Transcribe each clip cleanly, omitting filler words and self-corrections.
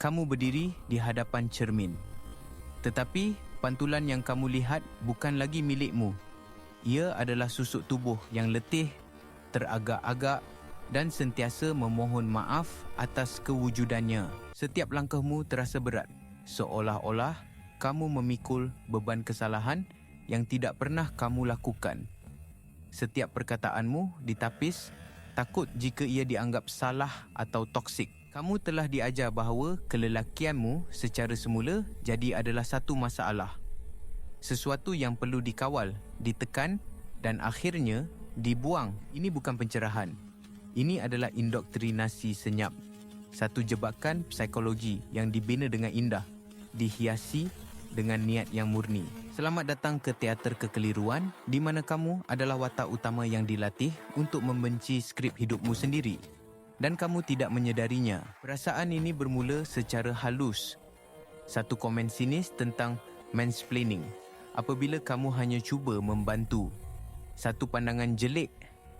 kamu berdiri di hadapan cermin. Tetapi pantulan yang kamu lihat bukan lagi milikmu. Ia adalah susuk tubuh yang letih, teragak-agak dan sentiasa memohon maaf atas kewujudannya. Setiap langkahmu terasa berat, seolah-olah kamu memikul beban kesalahan yang tidak pernah kamu lakukan. Setiap perkataanmu ditapis, takut jika ia dianggap salah atau toksik. Kamu telah diajar bahawa kelelakianmu secara semula jadi adalah satu masalah. Sesuatu yang perlu dikawal, ditekan dan akhirnya dibuang. Ini bukan pencerahan. Ini adalah indoktrinasi senyap. Satu jebakan psikologi yang dibina dengan indah, dihiasi dengan niat yang murni. Selamat datang ke teater kekeliruan di mana kamu adalah watak utama yang dilatih untuk membenci skrip hidupmu sendiri. Dan kamu tidak menyedarinya. Perasaan ini bermula secara halus. Satu komen sinis tentang mansplaining apabila kamu hanya cuba membantu. Satu pandangan jelek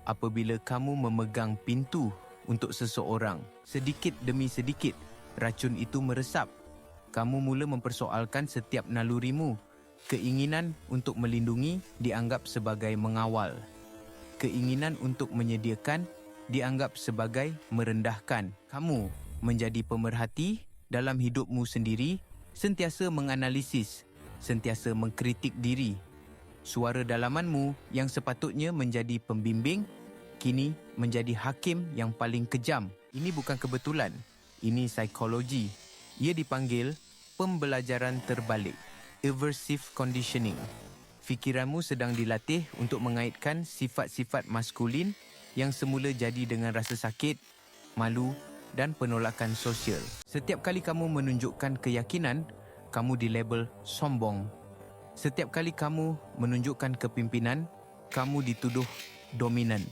apabila kamu memegang pintu untuk seseorang. Sedikit demi sedikit, racun itu meresap. Kamu mula mempersoalkan setiap nalurimu. Keinginan untuk melindungi dianggap sebagai mengawal. Keinginan untuk menyediakan dianggap sebagai merendahkan. Kamu menjadi pemerhati dalam hidupmu sendiri, sentiasa menganalisis, sentiasa mengkritik diri. Suara dalamanmu yang sepatutnya menjadi pembimbing, kini menjadi hakim yang paling kejam. Ini bukan kebetulan, ini psikologi. Ia dipanggil pembelajaran terbalik, aversive conditioning. Fikiranmu sedang dilatih untuk mengaitkan sifat-sifat maskulin yang semula jadi dengan rasa sakit, malu dan penolakan sosial. Setiap kali kamu menunjukkan keyakinan, kamu dilabel sombong. Setiap kali kamu menunjukkan kepimpinan, kamu dituduh dominan.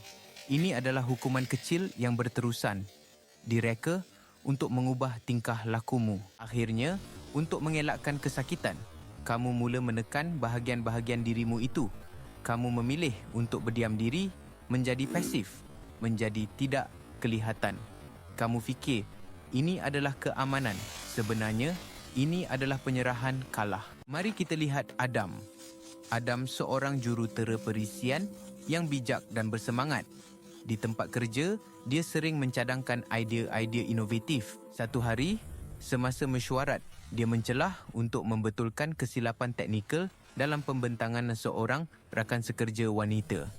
Ini adalah hukuman kecil yang berterusan, direka untuk mengubah tingkah lakumu. Akhirnya, untuk mengelakkan kesakitan, kamu mula menekan bahagian-bahagian dirimu itu. Kamu memilih untuk berdiam diri, menjadi pasif, menjadi tidak kelihatan. Kamu fikir, ini adalah keamanan. Sebenarnya, ini adalah penyerahan kalah. Mari kita lihat Adam. Adam seorang jurutera perisian yang bijak dan bersemangat. Di tempat kerja, dia sering mencadangkan idea-idea inovatif. Satu hari, semasa mesyuarat, dia mencelah untuk membetulkan kesilapan teknikal dalam pembentangan seorang rakan sekerja wanita.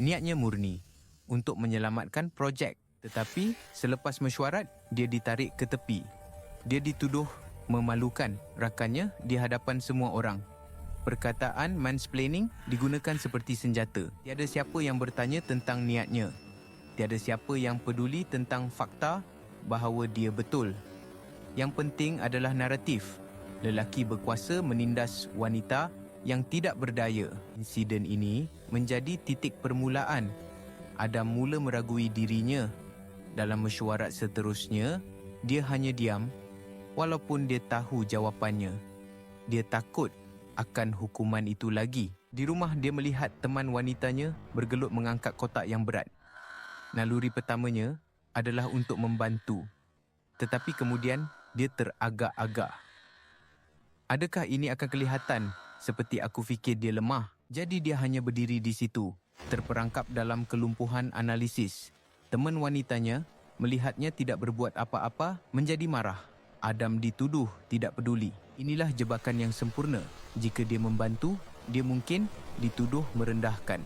Niatnya murni untuk menyelamatkan projek, tetapi selepas mesyuarat, dia ditarik ke tepi. Dia dituduh memalukan rakannya di hadapan semua orang. Perkataan mansplaining digunakan seperti senjata. Tiada siapa yang bertanya tentang niatnya. Tiada siapa yang peduli tentang fakta bahawa dia betul. Yang penting adalah naratif. Lelaki berkuasa menindas wanita yang tidak berdaya. Insiden ini menjadi titik permulaan. Adam mula meragui dirinya. Dalam mesyuarat seterusnya, dia hanya diam walaupun dia tahu jawapannya. Dia takut akan hukuman itu lagi. Di rumah dia melihat teman wanitanya bergelut mengangkat kotak yang berat. Naluri pertamanya adalah untuk membantu. Tetapi kemudian dia teragak-agak. Adakah ini akan kelihatan seperti aku fikir dia lemah? Jadi dia hanya berdiri di situ, terperangkap dalam kelumpuhan analisis. Teman wanitanya melihatnya tidak berbuat apa-apa menjadi marah. Adam dituduh tidak peduli. Inilah jebakan yang sempurna. Jika dia membantu, dia mungkin dituduh merendahkan.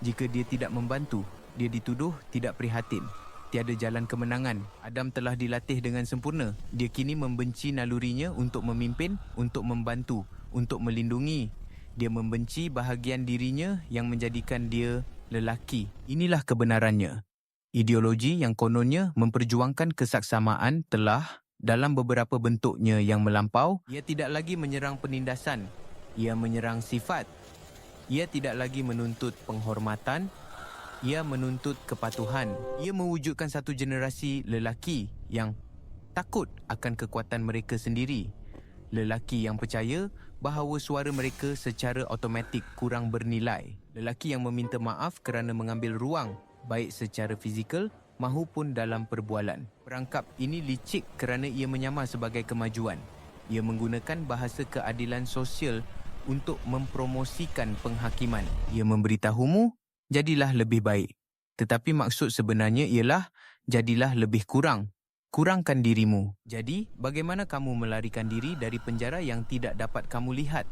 Jika dia tidak membantu, dia dituduh tidak prihatin. Tiada jalan kemenangan. Adam telah dilatih dengan sempurna. Dia kini membenci nalurinya untuk memimpin, untuk membantu, untuk melindungi. Dia membenci bahagian dirinya yang menjadikan dia lelaki. Inilah kebenarannya. Ideologi yang kononnya memperjuangkan kesaksamaan telah, dalam beberapa bentuknya yang melampau, ia tidak lagi menyerang penindasan. Ia menyerang sifat. Ia tidak lagi menuntut penghormatan. Ia menuntut kepatuhan. Ia mewujudkan satu generasi lelaki yang takut akan kekuatan mereka sendiri. Lelaki yang percaya bahawa suara mereka secara automatik kurang bernilai. Lelaki yang meminta maaf kerana mengambil ruang, baik secara fizikal maupun dalam perbualan. Perangkap ini licik kerana ia menyamar sebagai kemajuan. Ia menggunakan bahasa keadilan sosial untuk mempromosikan penghakiman. Ia memberitahumu, jadilah lebih baik. Tetapi maksud sebenarnya ialah, jadilah lebih kurang. Kurangkan dirimu. Jadi, bagaimana kamu melarikan diri dari penjara yang tidak dapat kamu lihat?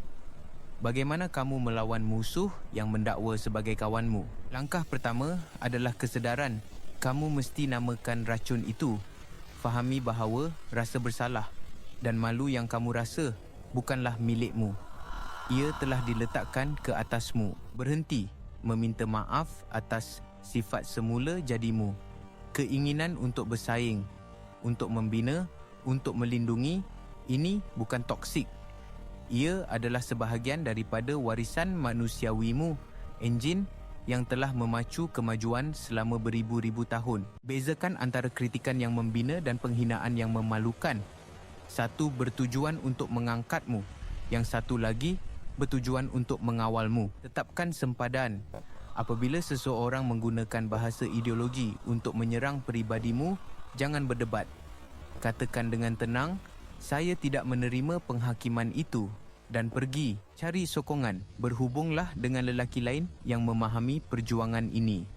Bagaimana kamu melawan musuh yang mendakwa sebagai kawanmu? Langkah pertama adalah kesedaran. Kamu mesti namakan racun itu. Fahami bahawa rasa bersalah dan malu yang kamu rasa bukanlah milikmu. Ia telah diletakkan ke atasmu. Berhenti meminta maaf atas sifat semula jadimu. Keinginan untuk bersaing, untuk membina, untuk melindungi, ini bukan toksik. Ia adalah sebahagian daripada warisan manusiawimu, enjin yang telah memacu kemajuan selama beribu-ribu tahun. Bezakan antara kritikan yang membina dan penghinaan yang memalukan. Satu bertujuan untuk mengangkatmu, yang satu lagi bertujuan untuk mengawalmu. Tetapkan sempadan. Apabila seseorang menggunakan bahasa ideologi untuk menyerang peribadimu, jangan berdebat. Katakan dengan tenang, saya tidak menerima penghakiman itu. Dan pergi, cari sokongan, berhubunglah dengan lelaki lain yang memahami perjuangan ini.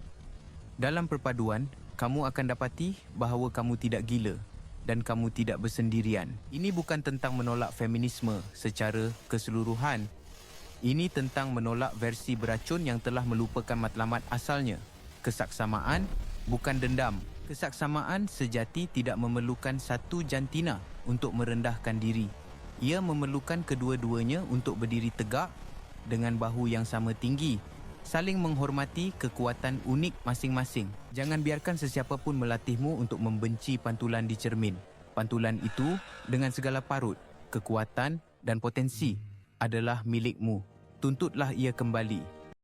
Dalam perpaduan, kamu akan dapati bahawa kamu tidak gila dan kamu tidak bersendirian. Ini bukan tentang menolak feminisme secara keseluruhan. Ini tentang menolak versi beracun yang telah melupakan matlamat asalnya. Kesaksamaan, bukan dendam. Kesaksamaan sejati tidak memerlukan satu jantina untuk merendahkan diri. Ia memerlukan kedua-duanya untuk berdiri tegak dengan bahu yang sama tinggi, saling menghormati kekuatan unik masing-masing. Jangan biarkan sesiapa pun melatihmu untuk membenci pantulan di cermin. Pantulan itu dengan segala parut, kekuatan dan potensi adalah milikmu. Tuntutlah ia kembali.